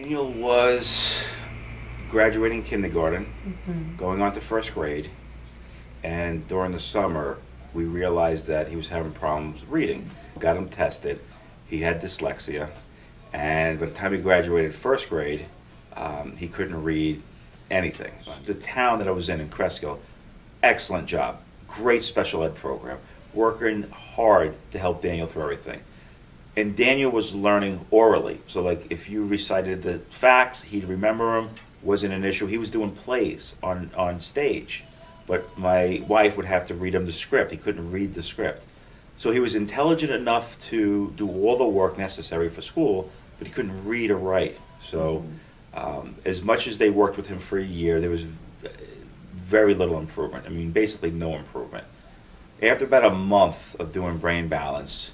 Daniel was graduating kindergarten, going on to first grade, and during the summer, we realized that he was having problems reading. Got him tested. He had dyslexia, and by the time he graduated first grade, he couldn't read anything. The town that I was in Cresco, excellent job, great special ed program, working hard to help Daniel through everything. And Daniel was learning orally. So like if you recited the facts, he'd remember them, wasn't an issue. He was doing plays on stage. But my wife would have to read him the script. He couldn't read the script. So he was intelligent enough to do all the work necessary for school, but he couldn't read or write. So as much as they worked with him for a year, there was very little improvement. I mean, basically no improvement. After about a month of doing brain balance,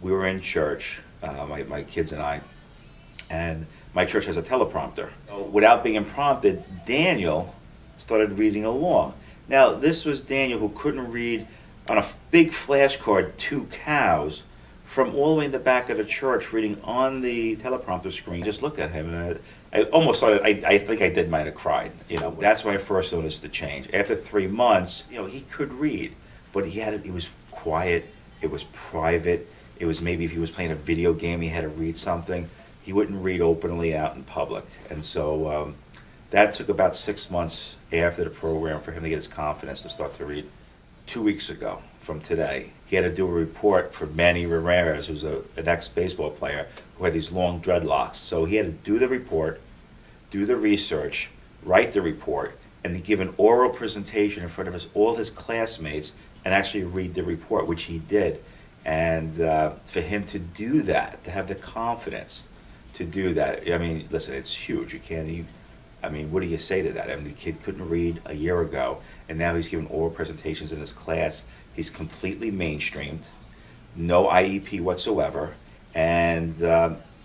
we were in church, my kids and my church has a teleprompter. Without being prompted, Daniel started reading along. Now, this was Daniel who couldn't read on a big flashcard, two cows, from all the way in the back of the church, reading on the teleprompter screen. Just looked at him, and I almost started, I think I might have cried. That's when I first noticed the change. After 3 months, he could read, but he was quiet, it was private. It was maybe if he was playing a video game, he had to read something. He wouldn't read openly out in public. And so that took about 6 months after the program for him to get his confidence to start to read. 2 weeks ago from today, he had to do a report for Manny Ramirez, who's an ex-baseball player who had these long dreadlocks. So he had to do the report, do the research, write the report, and to give an oral presentation in front of all his classmates and actually read the report, which he did. And for him to do that, to have the confidence to do that, I mean, listen, it's huge. You can't even, I mean, what do you say to that? I mean, the kid couldn't read a year ago, and now he's giving oral presentations in his class. He's completely mainstreamed, no IEP whatsoever, and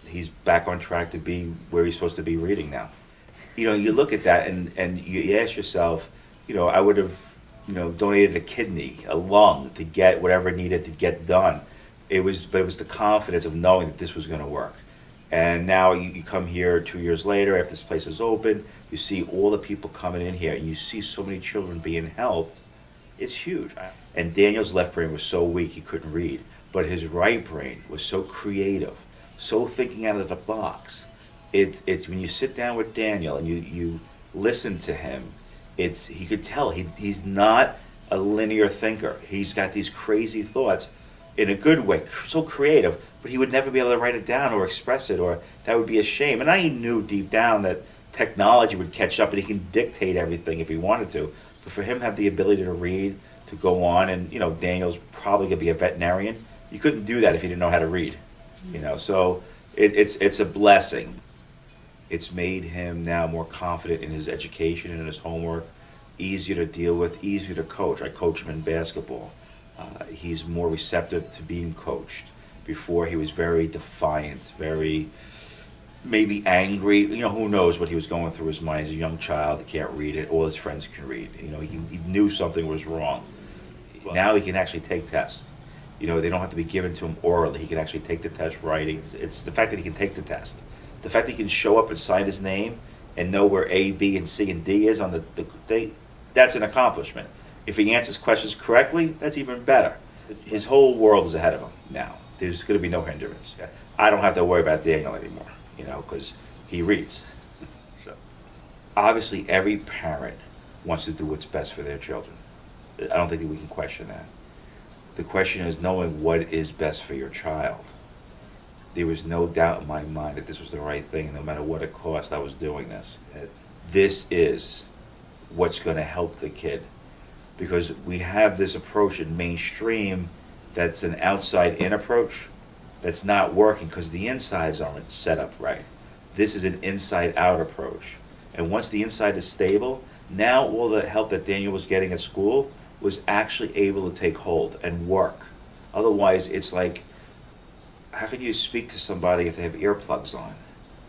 he's back on track to be where he's supposed to be reading now. You look at that and you ask yourself, I would have donated a kidney, a lung to get whatever needed to get done. But it was the confidence of knowing that this was going to work. And now you come here 2 years later, after this place is open, you see all the people coming in here, and you see so many children being helped. It's huge. And Daniel's left brain was so weak he couldn't read, but his right brain was so creative, so thinking out of the box. It's when you sit down with Daniel and you listen to him, he could tell he's not a linear thinker. He's got these crazy thoughts in a good way, so creative, but he would never be able to write it down or express it, or that would be a shame. And I knew deep down that technology would catch up and he can dictate everything if he wanted to. But for him to have the ability to read, to go on, and Daniel's probably going to be a veterinarian. You couldn't do that if you didn't know how to read. So it's a blessing. It's made him now more confident in his education and in his homework, easier to deal with, easier to coach. I coach him in basketball. He's more receptive to being coached. Before, he was very defiant, very maybe angry. Who knows what he was going through his mind. He's a young child, he can't read it. All his friends can read. He knew something was wrong. Now he can actually take tests. They don't have to be given to him orally. He can actually take the test writing. It's the fact that he can take the test. The fact that he can show up and sign his name and know where A, B, and C, and D is on the date, that's an accomplishment. If he answers questions correctly, that's even better. His whole world is ahead of him now. There's going to be no hindrance. I don't have to worry about Daniel anymore, because he reads. So, obviously, every parent wants to do what's best for their children. I don't think that we can question that. The question is knowing what is best for your child. There was no doubt in my mind that this was the right thing, no matter what it cost, I was doing this. This is what's going to help the kid, because we have this approach in mainstream that's an outside-in approach that's not working because the insides aren't set up right. This is an inside-out approach. And once the inside is stable, now all the help that Daniel was getting at school was actually able to take hold and work. Otherwise, it's like, how can you speak to somebody if they have earplugs on?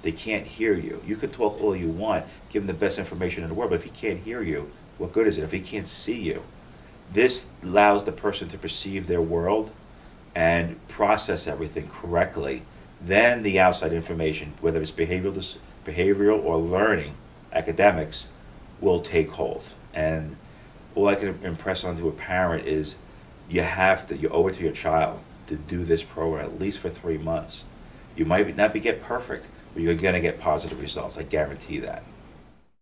They can't hear you. You can talk all you want, give them the best information in the world, but if he can't hear you, what good is it if he can't see you? This allows the person to perceive their world and process everything correctly. Then the outside information, whether it's behavioral behavioral or learning, academics, will take hold. And all I can impress onto a parent is you owe it to your child to do this program at least for 3 months. You might not get perfect, but you're going to get positive results. I guarantee that.